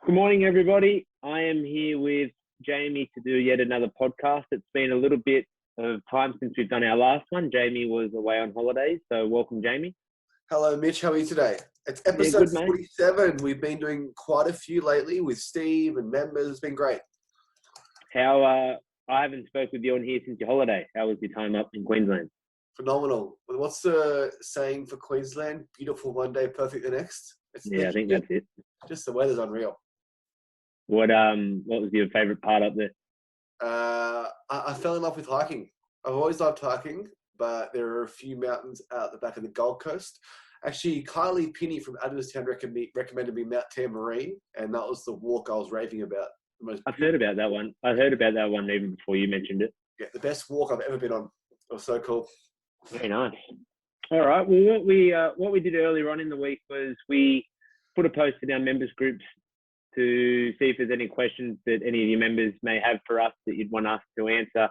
Good morning, everybody. I am here with Jamie to do yet another podcast. It's been a little bit of time since we've done our last one. Jamie was away on holidays, so welcome, Jamie. Hello, Mitch. How are you today? It's Yeah, episode good, mate. 47. We've been doing quite a few lately with Steve and members. It's been great. I haven't spoke with you on here since your holiday. How was your time up in Queensland? Phenomenal. What's the saying for Queensland? Beautiful one day, perfect the next. I think that's it. Just the weather's unreal. What was your favourite part up there? I fell in love with hiking. I've always loved hiking, but there are a few mountains out the back of the Gold Coast. Actually, Kylie Pinney from Adamstown recommended me Mount Tamborine, and that was the walk I was raving about. I've heard about that one. I heard about that one even before you mentioned it. Yeah, the best walk I've ever been on. It was so cool. Very nice. All right. Well, what we did earlier on in the week was we put a post in our members groups to see if there's any questions that any of your members may have for us that you'd want us to answer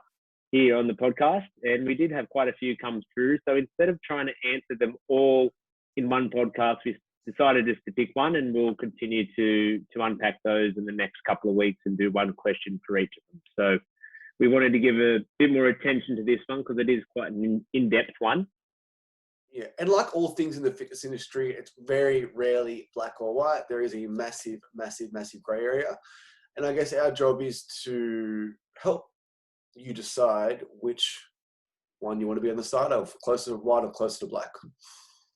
here on the podcast. And we did have quite a few come through. So instead of trying to answer them all in one podcast, we decided just to pick one, and we'll continue to unpack those in the next couple of weeks and do one question for each of them. So we wanted to give a bit more attention to this one because it is quite an in-depth one. Yeah, and like all things in the fitness industry, it's very rarely black or white. There is a massive, massive, massive grey area. And I guess our job is to help you decide which one you want to be on the side of, closer to white or closer to black.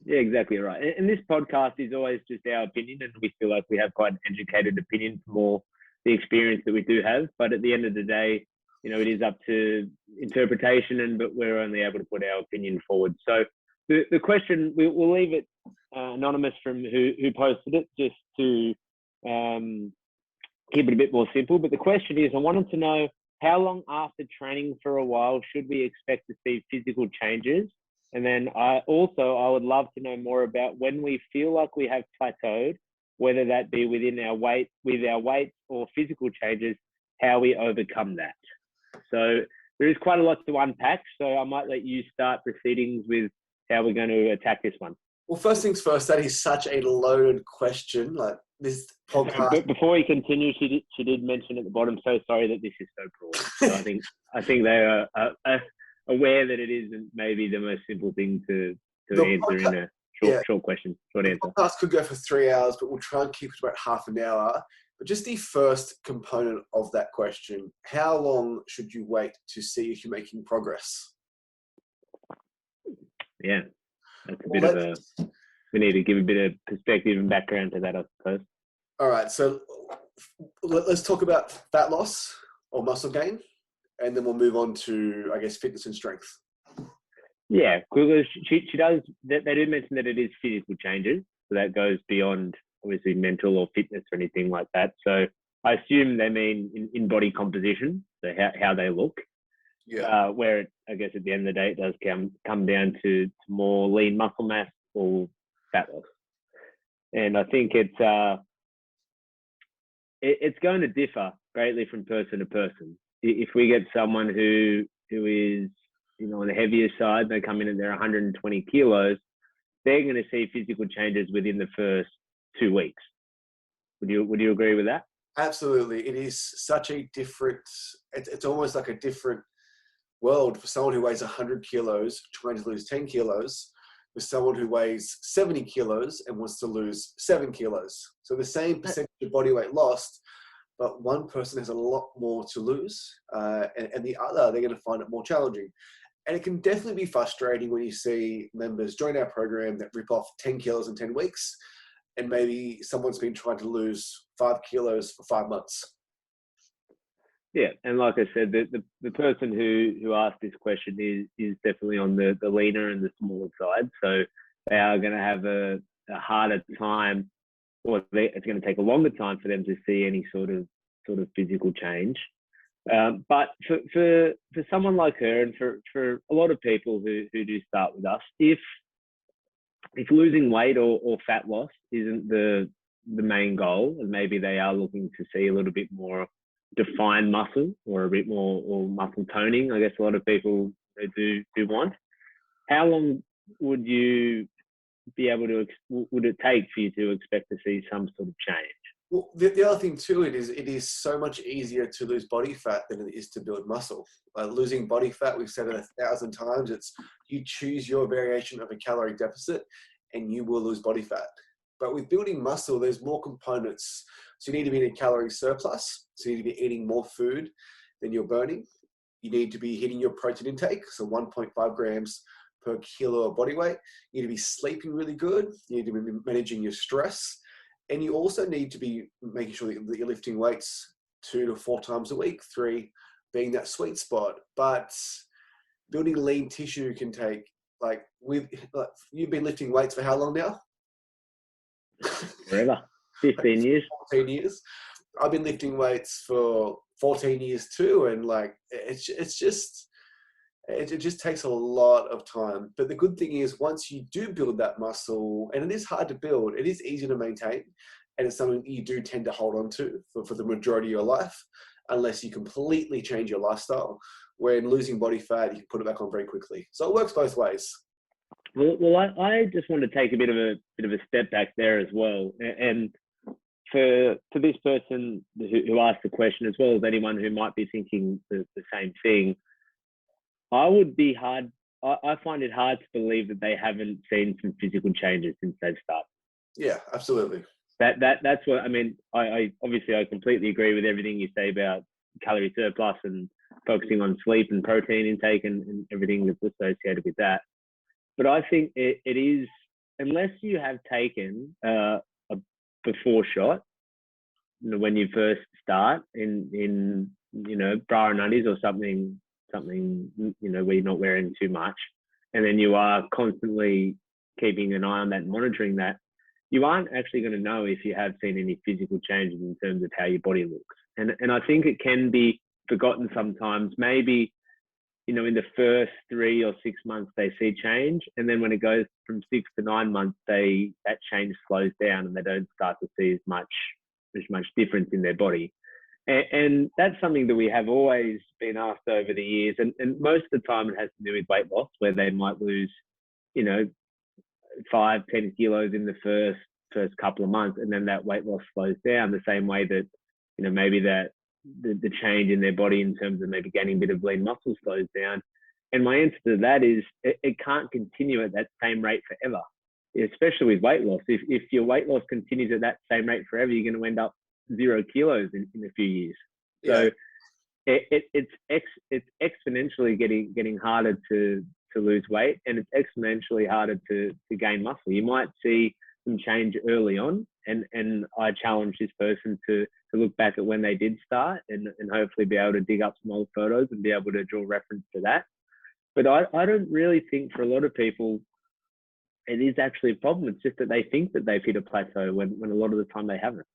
Yeah, exactly right. And this podcast is always just our opinion, and we feel like we have quite an educated opinion from all the experience that we do have. But at the end of the day, it is up to interpretation, but we're only able to put our opinion forward. So the question, we'll leave it anonymous from who posted it, just to keep it a bit more simple. But the question is, I wanted to know, how long after training for a while should we expect to see physical changes? And then I would love to know more about when we feel like we have plateaued, whether that be with our weight or physical changes, how we overcome that. So there is quite a lot to unpack. So I might let you start proceedings with how we're going to attack this one. Well, first things first, that is such a loaded question. Like this podcast. But before you continue, she did mention at the bottom, so sorry that this is so broad. So I think they are aware that it isn't maybe the most simple thing to answer in a short question, short answer. The podcast could go for 3 hours, but we'll try and keep it about half an hour. But just the first component of that question, how long should you wait to see if you're making progress? Yeah, that's a bit of we need to give a bit of perspective and background to that, I suppose. All right, so let's talk about fat loss or muscle gain, and then we'll move on to, I guess, fitness and strength. Yeah, because she does. They do mention that it is physical changes, so that goes beyond obviously mental or fitness or anything like that. So I assume they mean in body composition, so how they look. Yeah. Where I guess at the end of the day, it does come down to more lean muscle mass or fat loss. And I think it's going to differ greatly from person to person. If we get someone who is on the heavier side, they come in and they're 120 kilos, they're going to see physical changes within the first 2 weeks. Would you agree with that? Absolutely. It is such a different. It's almost like a different world for someone who weighs 100 kilos trying to lose 10 kilos with someone who weighs 70 kilos and wants to lose 7 kilos. So the same percentage of body weight lost, but one person has a lot more to lose, and the other, they're going to find it more challenging. And it can definitely be frustrating when you see members join our program that rip off 10 kilos in 10 weeks, and maybe someone's been trying to lose 5 kilos for 5 months. Yeah, and like I said, the person who asked this question is definitely on the leaner and the smaller side. So they are going to have a harder time, or it's going to take a longer time for them to see any sort of physical change. But for someone like her, and for a lot of people who do start with us, if losing weight or fat loss isn't the main goal, and maybe they are looking to see a little bit more defined muscle or a bit more or muscle toning, I guess a lot of people do want. How long would you be able to, would it take for you to expect to see some sort of change? Well, the other thing too, it is so much easier to lose body fat than it is to build muscle. Losing body fat, we've said it 1,000 times, it's you choose your variation of a calorie deficit and you will lose body fat. But with building muscle, there's more components. So you need to be in a calorie surplus. So you need to be eating more food than you're burning. You need to be hitting your protein intake, so 1.5 grams per kilo of body weight. You need to be sleeping really good. You need to be managing your stress. And you also need to be making sure that you're lifting weights 2 to 4 times a week, 3 being that sweet spot. But building lean tissue can take, you've been lifting weights for how long now? Forever. 15 years. 14 years. I've been lifting weights for 14 years too. And it just takes a lot of time. But the good thing is once you do build that muscle, and it is hard to build, it is easy to maintain. And it's something you do tend to hold on to for the majority of your life, unless you completely change your lifestyle. When losing body fat, you can put it back on very quickly. So it works both ways. Well, I just want to take a bit of a step back there as well. And for this person who asked the question, as well as anyone who might be thinking the same thing, I find it hard to believe that they haven't seen some physical changes since they've started. Yeah, absolutely. That's what I mean. I obviously I completely agree with everything you say about calorie surplus and focusing on sleep and protein intake and everything that's associated with that. But I think it is, unless you have taken a before shot, when you first start in bra and undies or something, where you're not wearing too much, and then you are constantly keeping an eye on that and monitoring that, you aren't actually going to know if you have seen any physical changes in terms of how your body looks. And I think it can be forgotten sometimes. Maybe, in the first 3 or 6 months they see change, and then when it goes from 6 to 9 months, that change slows down and they don't start to see as much difference in their body. And that's something that we have always been asked over the years. And most of the time it has to do with weight loss, where they might lose, 5, 10 kilos in the first couple of months. And then that weight loss slows down the same way that, maybe that the change in their body in terms of maybe gaining a bit of lean muscle slows down. And my answer to that is it can't continue at that same rate forever, especially with weight loss. If your weight loss continues at that same rate forever, you're going to end up 0 kilos in a few years. So it's exponentially getting harder to lose weight, and it's exponentially harder to gain muscle. You might see some change early on, and I challenge this person to look back at when they did start and hopefully be able to dig up some old photos and be able to draw reference to that. But I don't really think for a lot of people it is actually a problem. It's just that they think that they've hit a plateau when a lot of the time they haven't.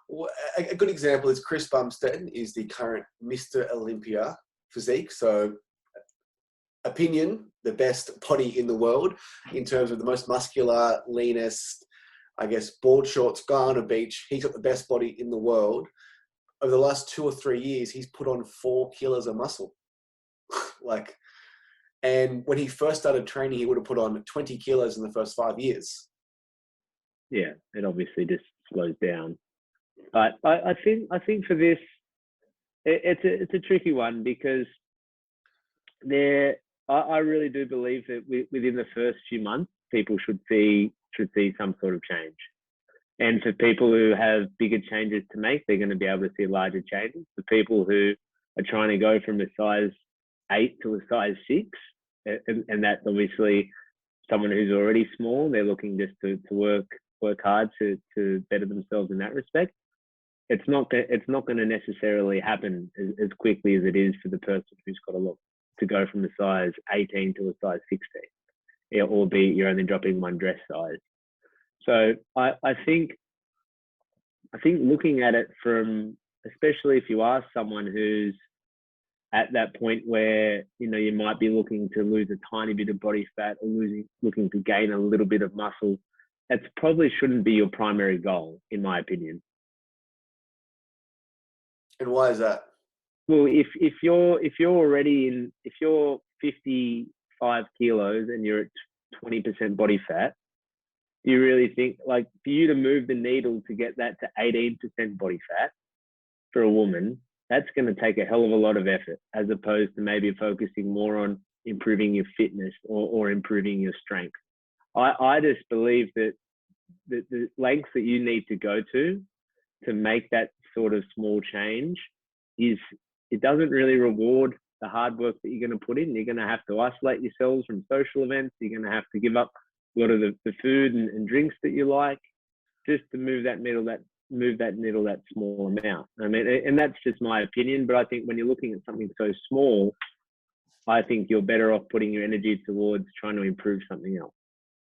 Well, a good example is Chris Bumstead is the current Mr. Olympia physique. So opinion, the best body in the world in terms of the most muscular, leanest, I guess, board shorts, guy on a beach. He's got the best body in the world. Over the last 2 or 3 years, he's put on 4 kilos of muscle. And when he first started training, he would have put on 20 kilos in the first 5 years. Yeah, it obviously just slows down. But I think for this, it's a tricky one, because I really do believe that within the first few months, people should see some sort of change. And for people who have bigger changes to make, they're going to be able to see larger changes. For people who are trying to go from a size 8 to a size 6, and that's obviously someone who's already small, they're looking just to work hard to better themselves in that respect. It's not going to necessarily happen as quickly as it is for the person who's got to go from a size 18 to a size 16, albeit you're only dropping one dress size. So I think looking at it from, especially if you are someone who's at that point where you might be looking to lose a tiny bit of body fat or looking to gain a little bit of muscle, that probably shouldn't be your primary goal, in my opinion. And why is that? Well, if you're 55 kilos and you're at 20% body fat, Do you really think, like, for you to move the needle to get that to 18% body fat for a woman, that's going to take a hell of a lot of effort, as opposed to maybe focusing more on improving your fitness or improving your strength. I just believe that the lengths that you need to go to make that sort of small change it doesn't really reward the hard work that you're going to put in. You're going to have to isolate yourselves from social events. You're going to have to give up a lot of the food and drinks that you like just to move that needle that small amount. I mean, and that's just my opinion, but I think when you're looking at something so small, I think you're better off putting your energy towards trying to improve something else.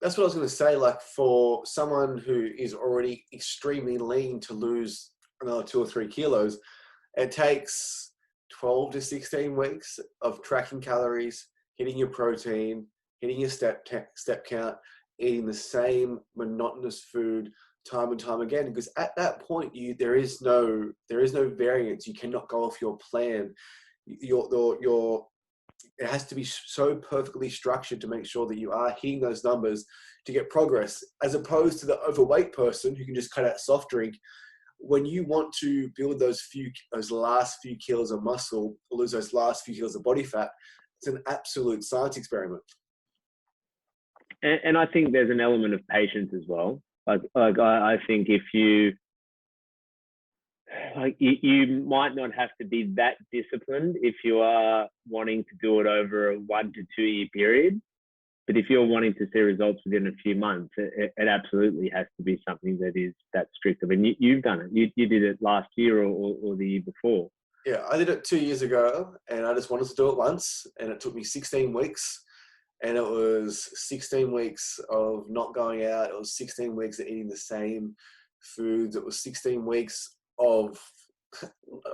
That's what I was going to say. Like, for someone who is already extremely lean to lose another 2 or 3 kilos, it takes 12 to 16 weeks of tracking calories, hitting your protein, hitting your step count, eating the same monotonous food time and time again. Because at that point, there is no variance. You cannot go off your plan. It has to be so perfectly structured to make sure that you are hitting those numbers to get progress, as opposed to the overweight person who can just cut out soft drink. When you want to build those last few kilos of muscle, or lose those last few kilos of body fat, it's an absolute science experiment. And I think there's an element of patience as well. Like I think if you might not have to be that disciplined if you are wanting to do it over a 1 to 2 year period. But if you're wanting to see results within a few months, it absolutely has to be something that is that strict. I mean, you've done it. You did it last year or the year before. Yeah, I did it 2 years ago, and I just wanted to do it once, and it took me 16 weeks. And it was 16 weeks of not going out. It was 16 weeks of eating the same foods. It was 16 weeks of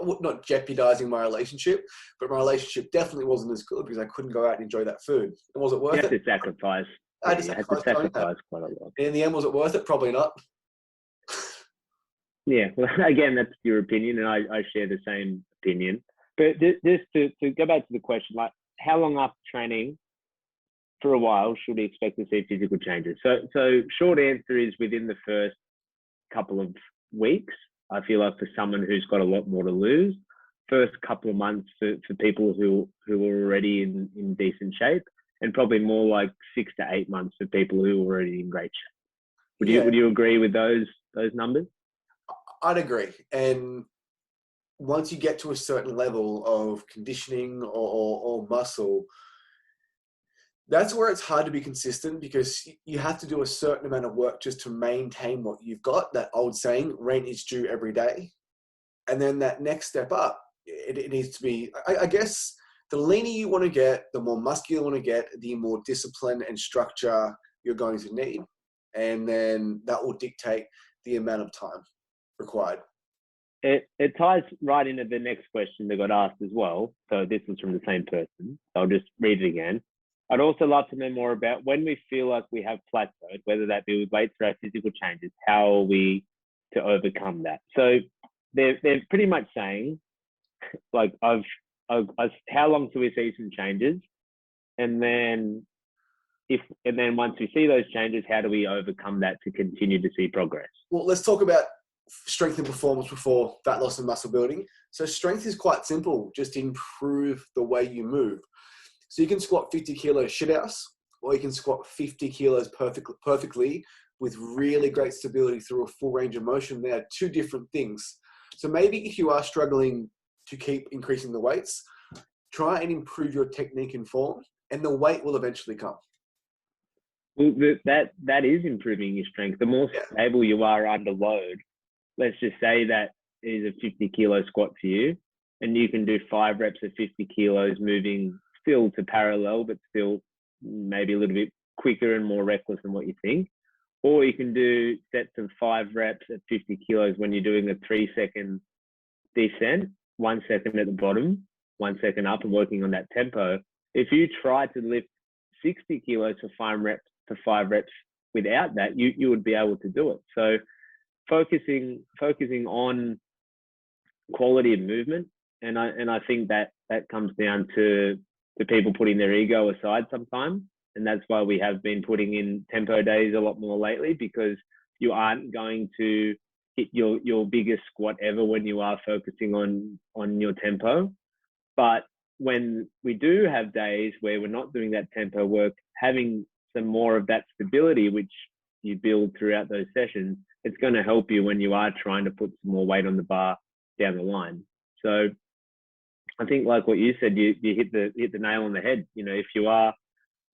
not jeopardizing my relationship, but my relationship definitely wasn't as good because I couldn't go out and enjoy that food. And was it worth it? You have to sacrifice. I had to sacrifice quite a lot. And in the end, was it worth it? Probably not. Yeah, well, again, that's your opinion, and I share the same opinion. But just to go back to the question, like, how long after training for a while should we expect to see physical changes? So short answer is within the first couple of weeks. I feel like for someone who's got a lot more to lose, first couple of months for people who are already in decent shape, and probably more like 6 to 8 months for people who are already in great shape. Would you agree with those numbers? I'd agree. And once you get to a certain level of conditioning or muscle, that's where it's hard to be consistent, because you have to do a certain amount of work just to maintain what you've got. That old saying, rent is due every day. And then that next step up, it needs to be, I guess, the leaner you want to get, the more muscular you want to get, the more discipline and structure you're going to need. And then that will dictate the amount of time required. It ties right into the next question that got asked as well. So this was from the same person. I'll just read it again. I'd also love to know more about when we feel like we have plateaued, whether that be with weights or our physical changes, how are we to overcome that? So they're pretty much saying, like, how long till we see some changes? And then once we see those changes, how do we overcome that to continue to see progress? Well, let's talk about strength and performance before fat loss and muscle building. So strength is quite simple. Just improve the way you move. So you can squat 50 kilos shithouse, or you can squat 50 kilos perfectly with really great stability through a full range of motion. They are two different things. So maybe if you are struggling to keep increasing the weights, try and improve your technique and form, and the weight will eventually come. Well, that is improving your strength. The more stable you are under load, let's just say that is a 50 kilo squat for you, and you can do 5 reps of 50 kilos moving still to parallel, but still maybe a little bit quicker and more reckless than what you think. Or you can do sets of 5 reps at 50 kilos when you're doing a 3-second descent, 1 second at the bottom, 1 second up, and working on that tempo. If you try to lift 60 kilos for 5 reps without that, you would be able to do it. So focusing on quality of movement, and I think that comes down to people putting their ego aside sometimes And that's why we have been putting in tempo days a lot more lately, because you aren't going to hit your biggest squat ever when you are focusing on your tempo. But when we do have days where we're not doing that tempo work, having some more of that stability, which you build throughout those sessions, it's going to help you when you are trying to put some more weight on the bar down the line. So I think, like what you said, you hit the nail on the head. You know, if you are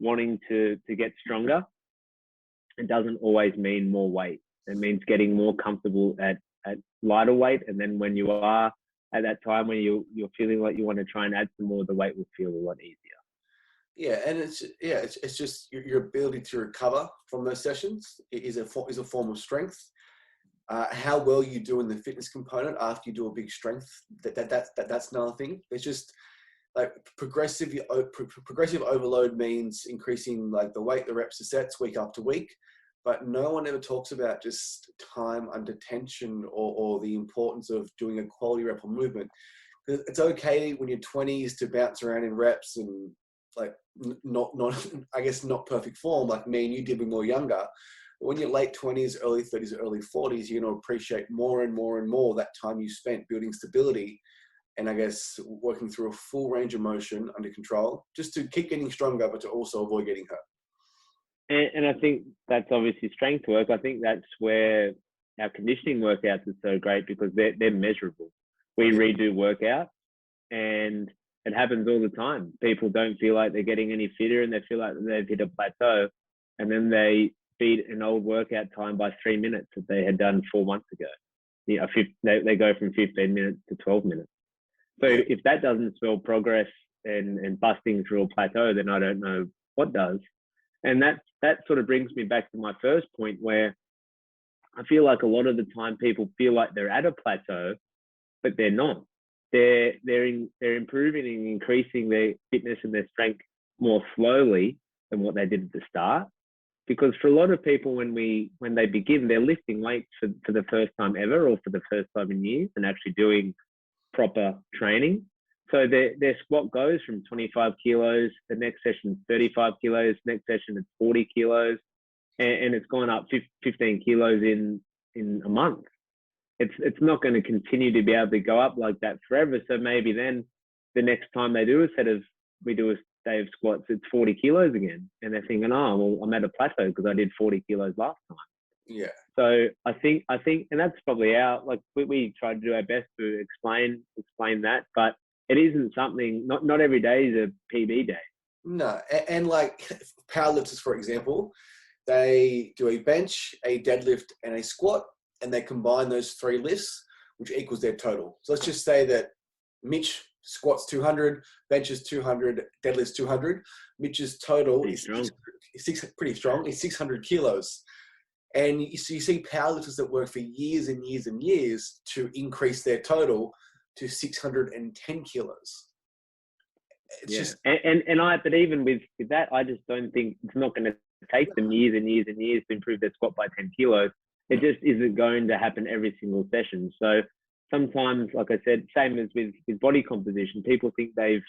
wanting to get stronger, it doesn't always mean more weight. It means getting more comfortable at lighter weight, and then when you are at that time when you're feeling like you want to try and add some more, the weight will feel a lot easier. Yeah, and it's just your ability to recover from those sessions is a form of strength. How well you do in the fitness component after you do a big strength, that's another thing. It's just like progressive overload means increasing like the weight, the reps, the sets week after week, but no one ever talks about just time under tension or the importance of doing a quality rep or movement. It's okay when you're 20s to bounce around in reps and like not I guess not perfect form like me and you did when we were younger. But when you're late 20s, early 30s, early 40s, you're going to appreciate more and more and more that time you spent building stability and I guess working through a full range of motion under control, just to keep getting stronger, but to also avoid getting hurt. And I think that's obviously strength work. I think that's where our conditioning workouts are so great, because they're measurable. We redo workouts, and it happens all the time. People don't feel like they're getting any fitter, and they feel like they've hit a plateau, and then they beat an old workout time by 3 minutes that they had done 4 months ago. You know, they go from 15 minutes to 12 minutes. So if that doesn't spell progress and busting through a plateau, then I don't know what does. And that sort of brings me back to my first point, where I feel like a lot of the time people feel like they're at a plateau, but they're not. They're improving and increasing their fitness and their strength more slowly than what they did at the start. Because for a lot of people, when they begin, they're lifting weights for the first time ever, or for the first time in years, and actually doing proper training. So their squat goes from 25 kilos, the next session is 35 kilos, next session it's 40 kilos, and it's gone up 15 kilos in a month. It's not going to continue to be able to go up like that forever. So maybe then the next time we do a day of squats, it's 40 kilos again, and they're thinking, oh, well, I'm at a plateau because I did 40 kilos last time. Yeah. So I think, and that's probably we try to do our best to explain that, but it isn't something. Not every day is a PB day. No, and like powerlifters, for example, they do a bench, a deadlift, and a squat, and they combine those 3 lifts, which equals their total. So let's just say that Mitch squats 200, benches 200, deadlifts 200. Mitch's total is pretty strong. It's 600 kilos. And you see powerlifters that work for years and years and years to increase their total to 610 kilos. It's just but even with that, I just don't think it's not going to take them years and years and years to improve their squat by 10 kilos. It just isn't going to happen every single session. So sometimes, like I said, same as with body composition, people think they've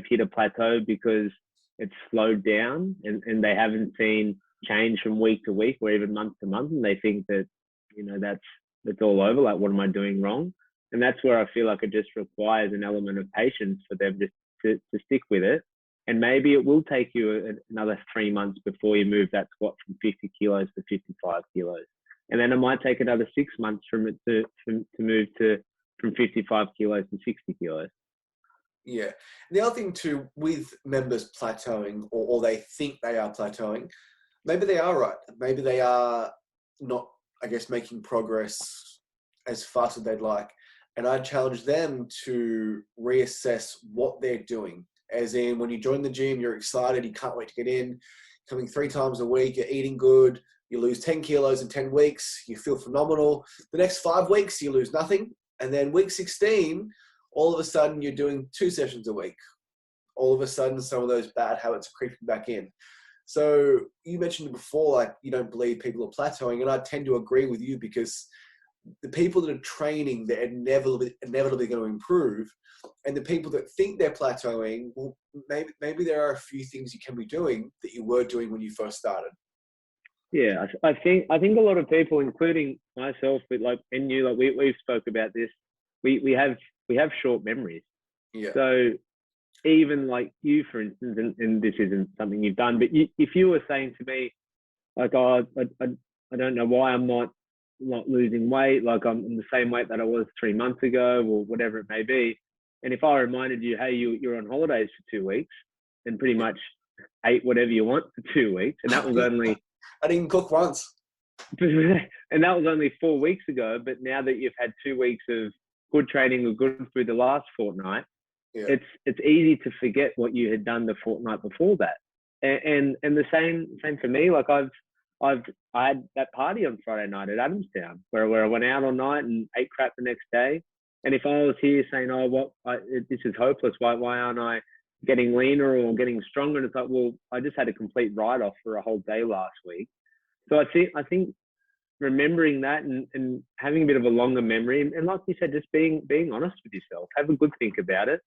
hit a plateau because it's slowed down and they haven't seen change from week to week or even month to month, and they think that, you know, that's all over. Like, what am I doing wrong? And that's where I feel like it just requires an element of patience for them just to stick with it. And maybe it will take you another 3 months before you move that squat from 50 kilos to 55 kilos. And then it might take another 6 months from it to move from 55 kilos to 60 kilos. Yeah. And the other thing too, with members plateauing or they think they are plateauing, maybe they are right. Maybe they are not, I guess, making progress as fast as they'd like. And I challenge them to reassess what they're doing. As in, when you join the gym, you're excited, you can't wait to get in, coming 3 times a week, you're eating good, you lose 10 kilos in 10 weeks, you feel phenomenal. The next 5 weeks, you lose nothing. And then week 16, all of a sudden, you're doing 2 sessions a week. All of a sudden, some of those bad habits are creeping back in. So you mentioned before, like, you don't believe people are plateauing, and I tend to agree with you because the people that are training, they're inevitably going to improve. And the people that think they're plateauing, well, maybe there are a few things you can be doing that you were doing when you first started. Yeah, I think a lot of people, including myself, but like and you, like we've spoke about this. We have short memories. Yeah. So even like you, for instance, and this isn't something you've done, but if you were saying to me, like, oh, I don't know why I'm not losing weight, like I'm the same weight that I was 3 months ago or whatever it may be. And if I reminded you, hey, you're on holidays for 2 weeks and pretty much ate whatever you want for 2 weeks, and that was only I didn't cook once. and that was only 4 weeks ago. But now that you've had 2 weeks of good training or good through the last fortnight, yeah. it's easy to forget what you had done the fortnight before that. And the same for me. Like I had that party on Friday night at Adamstown where I went out all night and ate crap the next day. And if I was here saying, oh, this is hopeless, why aren't I getting leaner or getting stronger? And it's like, well, I just had a complete write-off for a whole day last week. So I think remembering that and having a bit of a longer memory, and like you said, just being honest with yourself, have a good think about it.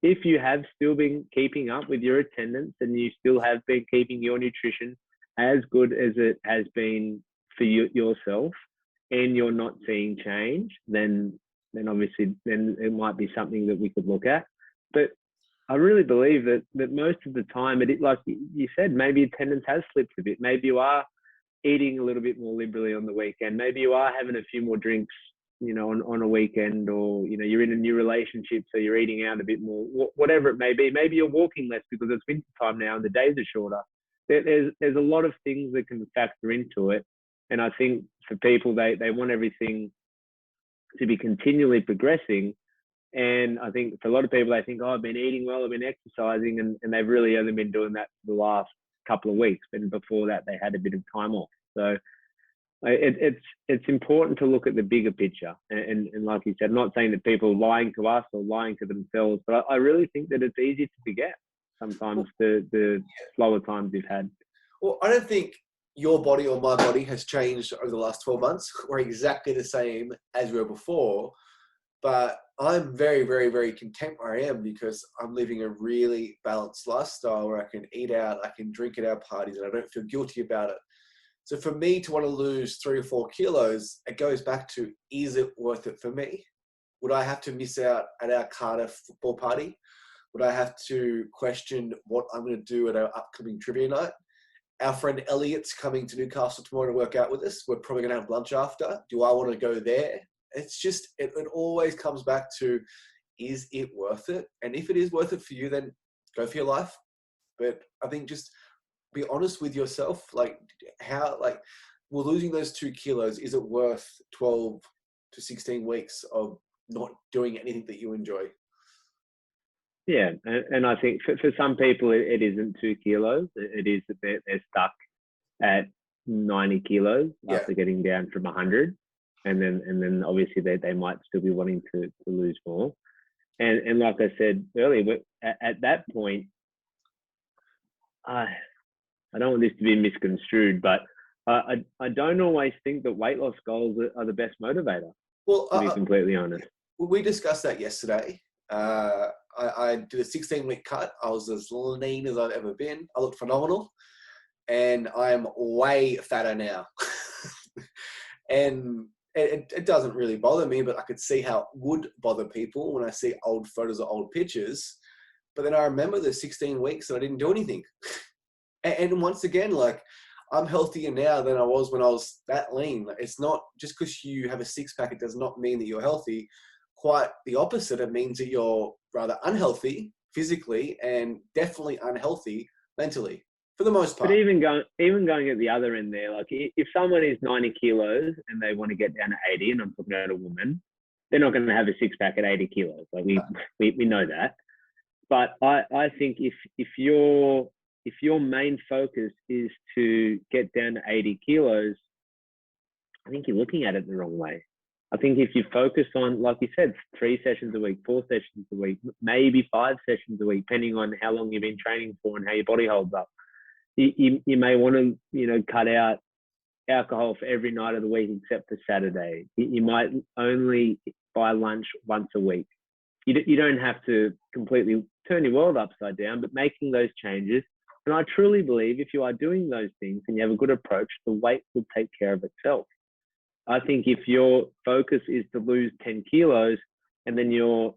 If you have still been keeping up with your attendance and you still have been keeping your nutrition as good as it has been for yourself, and you're not seeing change, then obviously then it might be something that we could look at. But I really believe that most of the time, like you said, maybe attendance has slipped a bit. Maybe you are eating a little bit more liberally on the weekend. Maybe you are having a few more drinks, on a weekend, or, you're in a new relationship, so you're eating out a bit more, whatever it may be. Maybe you're walking less because it's winter time now and the days are shorter. There's a lot of things that can factor into it. And I think for people, they want everything to be continually progressing. And I think for a lot of people, they think, oh, I've been eating well, I've been exercising, and they've really only been doing that for the last couple of weeks. But before that, they had a bit of time off. So it's important to look at the bigger picture. And like you said, I'm not saying that people are lying to us or lying to themselves, but I really think that it's easy to forget sometimes the slower times you've had. Well, I don't think your body or my body has changed over the last 12 months. We're exactly the same as we were before. But I'm very, very, very content where I am because I'm living a really balanced lifestyle where I can eat out, I can drink at our parties, and I don't feel guilty about it. So for me to want to lose 3 or 4 kilos, it goes back to, is it worth it for me? Would I have to miss out at our Carter football party? Would I have to question what I'm going to do at our upcoming trivia night? Our friend Elliot's coming to Newcastle tomorrow to work out with us. We're probably going to have lunch after. Do I want to go there? It's just, it always comes back to, is it worth it? And if it is worth it for you, then go for your life. But I think just be honest with yourself. Like, we're losing those 2 kilos. Is it worth 12 to 16 weeks of not doing anything that you enjoy? Yeah. And I think for some people, it isn't 2 kilos. It is that they're stuck at 90 kilos after getting down from 100. And then obviously they might still be wanting to lose more. And like I said earlier, at that point, I don't want this to be misconstrued, but I don't always think that weight loss goals are the best motivator, well, to be completely honest. We discussed that yesterday. I did a 16-week cut. I was as lean as I've ever been. I looked phenomenal. And I am way fatter now. And it doesn't really bother me, but I could see how it would bother people when I see old photos or old pictures. But then I remember the 16 weeks that I didn't do anything. And once again, like, I'm healthier now than I was when I was that lean. It's not just because you have a 6-pack, it does not mean that you're healthy. Quite the opposite. It means that you're rather unhealthy physically and definitely unhealthy mentally, for the most part. But even going at the other end there, like if someone is 90 kilos and they want to get down to 80, and I'm talking about a woman, they're not going to have a 6-pack at 80 kilos. Like we know that. But I think if your main focus is to get down to 80 kilos, I think you're looking at it the wrong way. I think if you focus on, like you said, 3 sessions a week, 4 sessions a week, maybe 5 sessions a week, depending on how long you've been training for and how your body holds up, you may want to, cut out alcohol for every night of the week except for Saturday. You might only buy lunch once a week. You don't have to completely turn your world upside down, but making those changes. And I truly believe if you are doing those things and you have a good approach, the weight will take care of itself. I think if your focus is to lose 10 kilos and then you're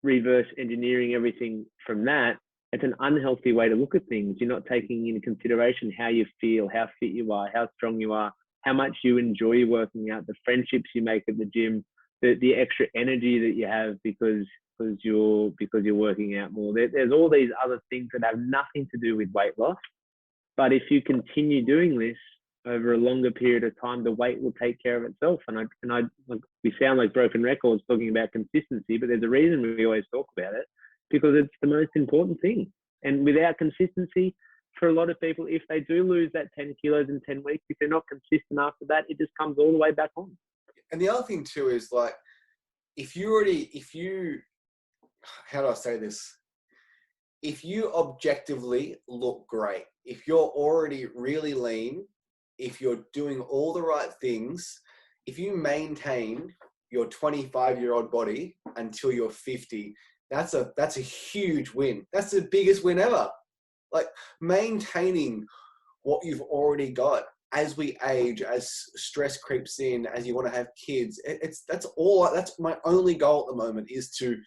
reverse engineering everything from that, it's an unhealthy way to look at things. You're not taking into consideration how you feel, how fit you are, how strong you are, how much you enjoy working out, the friendships you make at the gym, the extra energy that you have because you're working out more. There's all these other things that have nothing to do with weight loss. But if you continue doing this over a longer period of time, the weight will take care of itself. And we sound like broken records talking about consistency, but there's a reason we always talk about it, because it's the most important thing. And without consistency, for a lot of people, if they do lose that 10 kilos in 10 weeks, if they're not consistent after that, it just comes all the way back on. And the other thing too is like, how do I say this? If you objectively look great, if you're already really lean, if you're doing all the right things, if you maintain your 25-year-old body until you're 50, that's a huge win. That's the biggest win ever. Like maintaining what you've already got as we age, as stress creeps in, as you want to have kids. That's my only goal at the moment, is to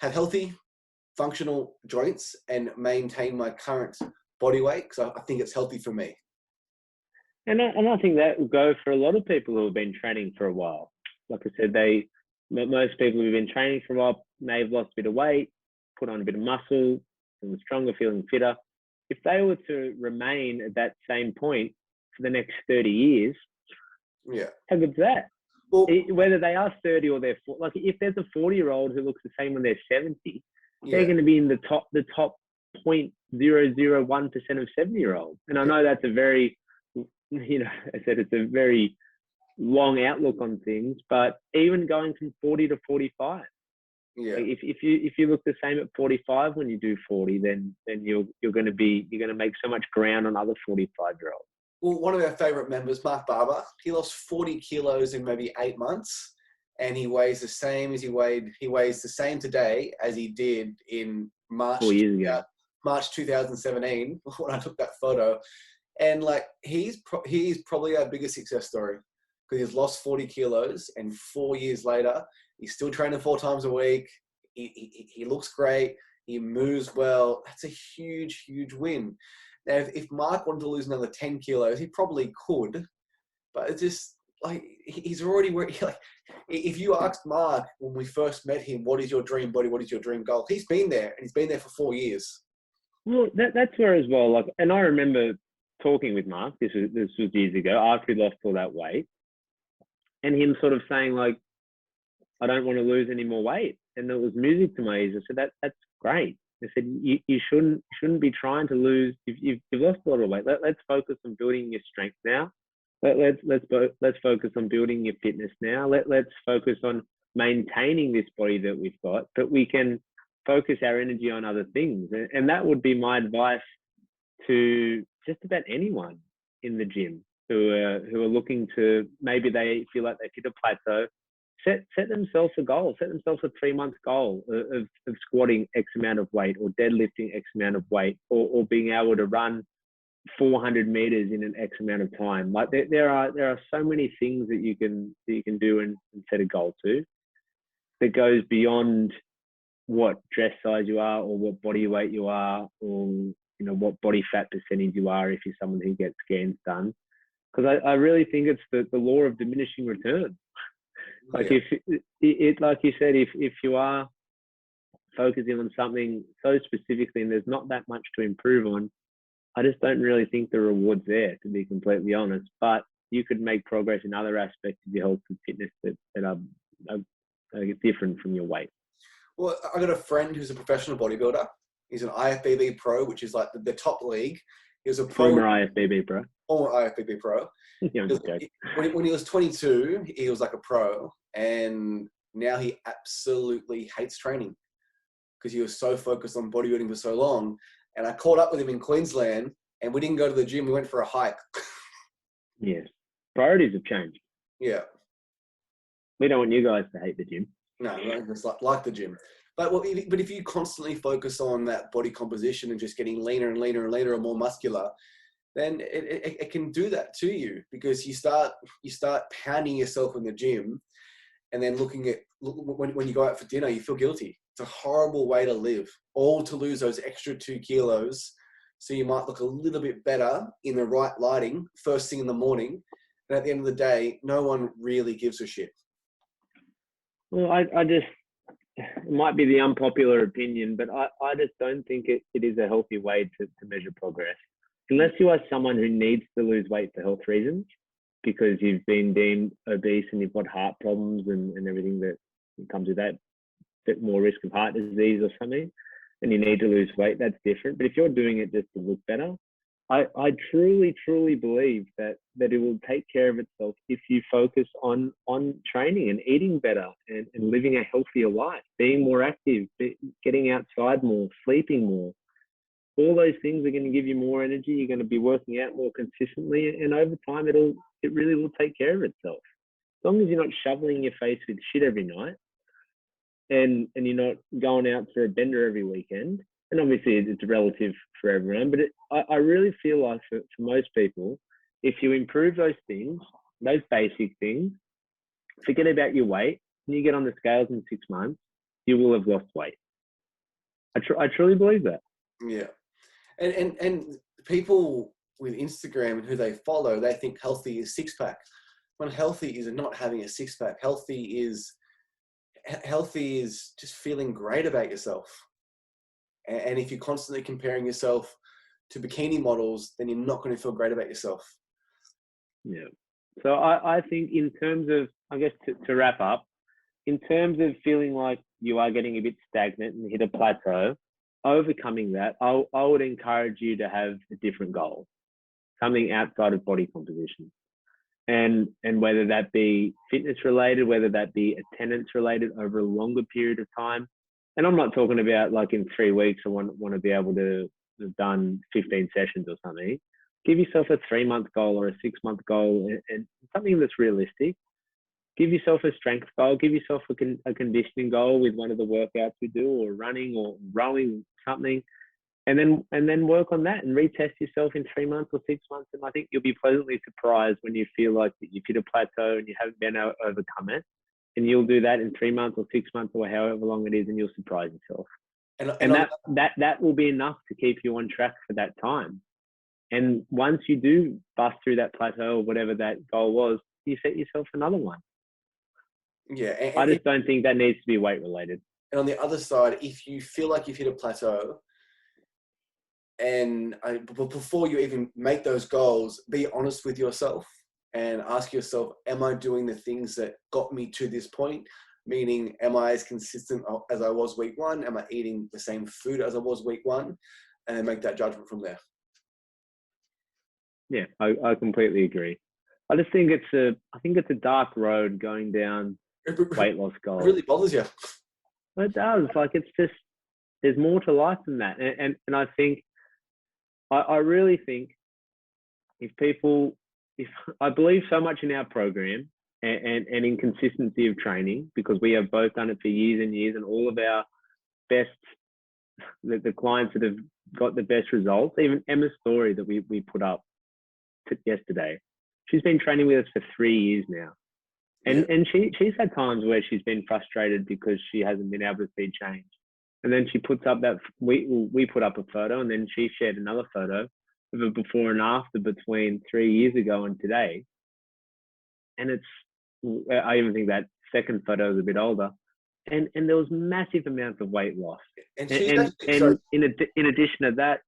have healthy, functional joints and maintain my current body weight, because I think it's healthy for me. And I think that will go for a lot of people who have been training for a while. Like I said, most people who've been training for a while may have lost a bit of weight, put on a bit of muscle, feeling stronger, feeling fitter. If they were to remain at that same point for the next 30 years, how good's that? Well, whether they are 30 or they're 40, like if there's a 40-year-old who looks the same when they're 70, they're going to be in the top 0.001% of 70-year-olds. And I know that's a very, it's a very long outlook on things, but even going from 40 to 45, like if you look the same at 45 when you do 40, then you're going to make so much ground on other 45-year-olds. Well, one of our favorite members, Mark Barber, he lost 40 kilos in maybe 8 months, and he weighs the same today as he did in March 2017 when I took that photo. And like he's probably our biggest success story, because he's lost 40 kilos, and 4 years later he's still training 4 times a week. He looks great. He moves well. That's a huge, huge win. Now, if Mark wanted to lose another 10 kilos, he probably could, but it's just like he's already like. If you asked Mark when we first met him, what is your dream body? What is your dream goal? He's been there, and he's been there for 4 years. Well, that's where as well. Like, and I remember talking with Mark. This was years ago after he lost all that weight, and him sort of saying like, I don't want to lose any more weight. And it was music to my ears. I said, that's great. I said, you shouldn't be trying to lose. You've lost a lot of weight. Let's focus on building your strength now. Let's focus on building your fitness now. Let's focus on maintaining this body that we've got, but we can focus our energy on other things. And that would be my advice to just about anyone in the gym who are looking to, maybe they feel like they've hit a plateau. Set themselves a goal. Set themselves a 3-month goal of squatting X amount of weight, or deadlifting X amount of weight, or being able to run 400 meters in an X amount of time. Like there are so many things that you can do and set a goal to, that goes beyond what dress size you are, or what body weight you are, or what body fat percentage you are if you're someone who gets scans done. Because I really think it's the law of diminishing returns. Like if like you said, if you are focusing on something so specifically and there's not that much to improve on, I just don't really think the reward's there, to be completely honest. But you could make progress in other aspects of your health and fitness that are different from your weight. Well, I got a friend who's a professional bodybuilder. He's an IFBB pro, which is like the top league. He was a former IFBB pro. Former IFBB pro. When he was 22, he was like a pro, and now he absolutely hates training because he was so focused on bodybuilding for so long. And I caught up with him in Queensland, and we didn't go to the gym. We went for a hike. Yes. Priorities have changed. Yeah. We don't want you guys to hate the gym. No, it's like the gym. But if you constantly focus on that body composition and just getting leaner and leaner and leaner and more muscular, then it can do that to you, because you start pounding yourself in the gym, and then when you go out for dinner, you feel guilty. It's a horrible way to live, all to lose those extra 2 kilos. So you might look a little bit better in the right lighting first thing in the morning. And at the end of the day, no one really gives a shit. Well, I just, it might be the unpopular opinion, but I just don't think it is a healthy way to measure progress. Unless you are someone who needs to lose weight for health reasons, because you've been deemed obese and you've got heart problems and everything that comes with that, bit more risk of heart disease or something, and you need to lose weight, that's different. But if you're doing it just to look better, I truly, truly believe that it will take care of itself if you focus on training and eating better and living a healthier life, being more active, getting outside more, sleeping more. All those things are going to give you more energy. You're going to be working out more consistently, and over time, it really will take care of itself. As long as you're not shoveling your face with shit every night, and you're not going out for a bender every weekend. And obviously it's relative for everyone, but I really feel like for most people, if you improve those things, those basic things, forget about your weight, and you get on the scales in 6 months, you will have lost weight. I truly believe that. Yeah. And people with Instagram and who they follow, they think healthy is 6-pack. When healthy is not having a 6-pack. Healthy is just feeling great about yourself. And if you're constantly comparing yourself to bikini models, then you're not going to feel great about yourself. Yeah. So I think in terms of, I guess to wrap up, in terms of feeling like you are getting a bit stagnant and hit a plateau, overcoming that, I would encourage you to have a different goal, something outside of body composition. And whether that be fitness related, whether that be attendance related over a longer period of time. And I'm not talking about like in 3 weeks, I want to be able to have done 15 sessions or something. Give yourself a 3-month goal or a 6-month goal, and something that's realistic. Give yourself a strength goal. Give yourself a conditioning goal with one of the workouts we do, or running or rowing, something. And then work on that and retest yourself in 3 months or 6 months. And I think you'll be pleasantly surprised when you feel like you've hit a plateau and you haven't been able to overcome it. And you'll do that in 3 months or 6 months or however long it is, and you'll surprise yourself. And that will be enough to keep you on track for that time. And once you do bust through that plateau or whatever that goal was, you set yourself another one. Yeah. I just don't think that needs to be weight related. And on the other side, if you feel like you've hit a plateau, and before you even make those goals, be honest with yourself and ask yourself, am I doing the things that got me to this point? Meaning, am I as consistent as I was week 1? Am I eating the same food as I was week 1? And then make that judgment from there. Yeah, I completely agree. I just think it's a dark road going down weight loss goals. It really bothers you. It does. Like, it's just, there's more to life than that. And I think, I really think if I believe so much in our program and in consistency of training, because we have both done it for years and years, and all of our best, the clients that have got the best results, even Emma's story that we put up yesterday, she's been training with us for 3 years now. And she's had times where she's been frustrated because she hasn't been able to see change. And then she puts up that, we put up a photo, and then she shared another photo of a before and after between 3 years ago and today. And I even think that second photo is a bit older. And there was massive amounts of weight loss. And in addition to that,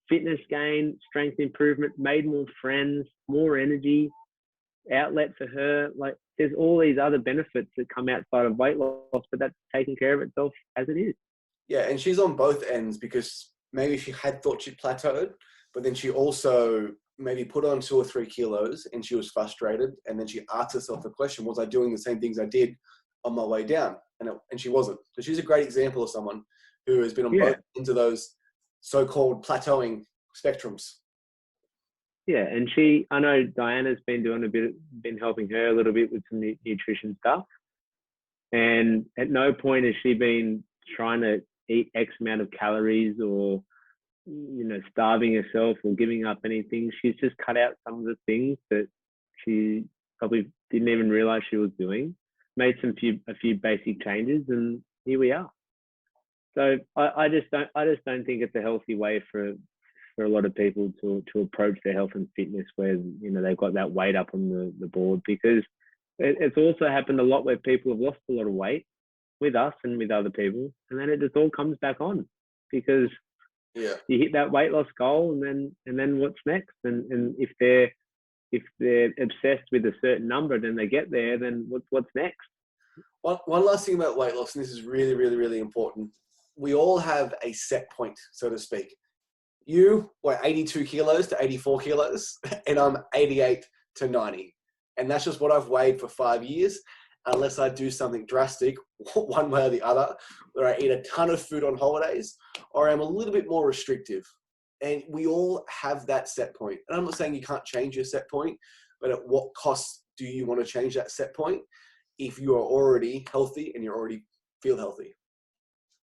fitness gain, strength improvement, made more friends, more energy, outlet for her. Like, there's all these other benefits that come outside of weight loss, but that's taking care of itself as it is. Yeah, and she's on both ends, because maybe she had thought she'd plateaued, but then she also maybe put on 2 or 3 kilos and she was frustrated. And then she asked herself the question, was I doing the same things I did on my way down? And she wasn't. So she's a great example of someone who has been on both ends of those so-called plateauing spectrums. Yeah, and I know Diana's been helping her a little bit with some nutrition stuff. And at no point has she been trying to eat X amount of calories or, starving herself or giving up anything. She's just cut out some of the things that she probably didn't even realize she was doing, made a few basic changes, and here we are. So I just don't think it's a healthy way for a lot of people to approach their health and fitness where, they've got that weight up on the board, because it's also happened a lot where people have lost a lot of weight with us and with other people, and then it just all comes back on because you hit that weight loss goal, and then what's next? And if they're obsessed with a certain number, then they get there, then what's next? One last thing about weight loss, and this is really, really, really important. We all have a set point, so to speak. You were 82 kilos to 84 kilos, and I'm 88 to 90. And that's just what I've weighed for 5 years, unless I do something drastic, one way or the other, where I eat a ton of food on holidays, or I'm a little bit more restrictive. And we all have that set point. And I'm not saying you can't change your set point, but at what cost do you want to change that set point if you are already healthy and you already feel healthy?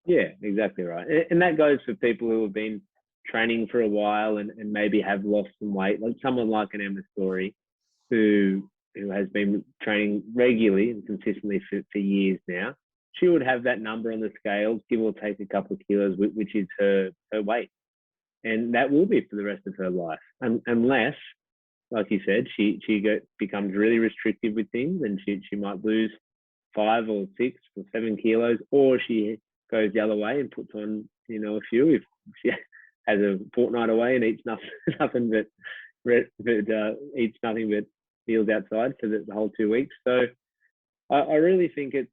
Yeah, exactly right. And that goes for people who have been training for a while and maybe have lost some weight, like someone like an Emma Story, who has been training regularly and consistently for years now. She would have that number on the scales, give or take a couple of kilos, which is her weight. And that will be for the rest of her life. Unless, like you said, she becomes really restrictive with things, and she might lose 5 or 6 or 7 kilos, or she goes the other way and puts on, a few, if she has a fortnight away and eats nothing but eats nothing but meals outside for the whole 2 weeks. So I really think it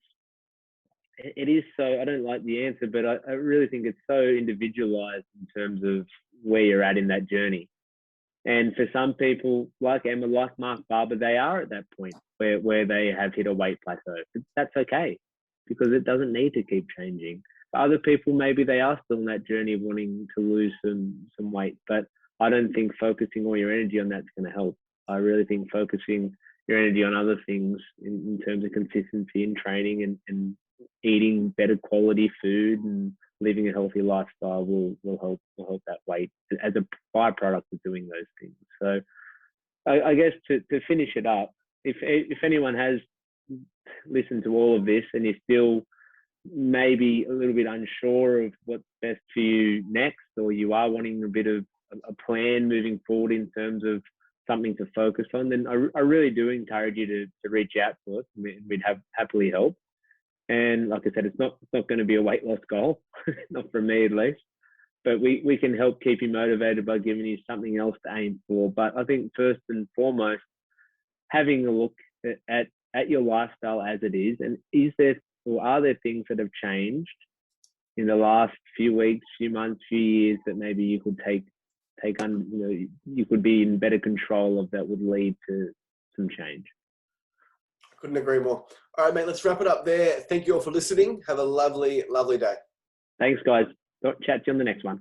is so, I don't like the answer, but I really think it's so individualized in terms of where you're at in that journey. And for some people, like Emma, like Mark Barber, they are at that point where they have hit a weight plateau. That's okay, because it doesn't need to keep changing. For other people, maybe they are still on that journey of wanting to lose some weight, but I don't think focusing all your energy on that's going to help. I really think focusing your energy on other things in terms of consistency in training and eating better quality food and living a healthy lifestyle will help that weight as a byproduct of doing those things. So I guess to finish it up, if anyone has listened to all of this and you're still maybe a little bit unsure of what's best for you next, or you are wanting a bit of a plan moving forward in terms of something to focus on, then I really do encourage you to reach out to us. We'd happily help. And like I said, it's not going to be a weight loss goal, not for me at least, but we can help keep you motivated by giving you something else to aim for. But I think first and foremost, having a look at your lifestyle as it is, and are there things that have changed in the last few weeks, few months, few years that maybe you could take on, you could be in better control of, that would lead to some change. Couldn't agree more. All right, mate, let's wrap it up there. Thank you all for listening. Have a lovely, lovely day. Thanks, guys. Chat to you on the next one.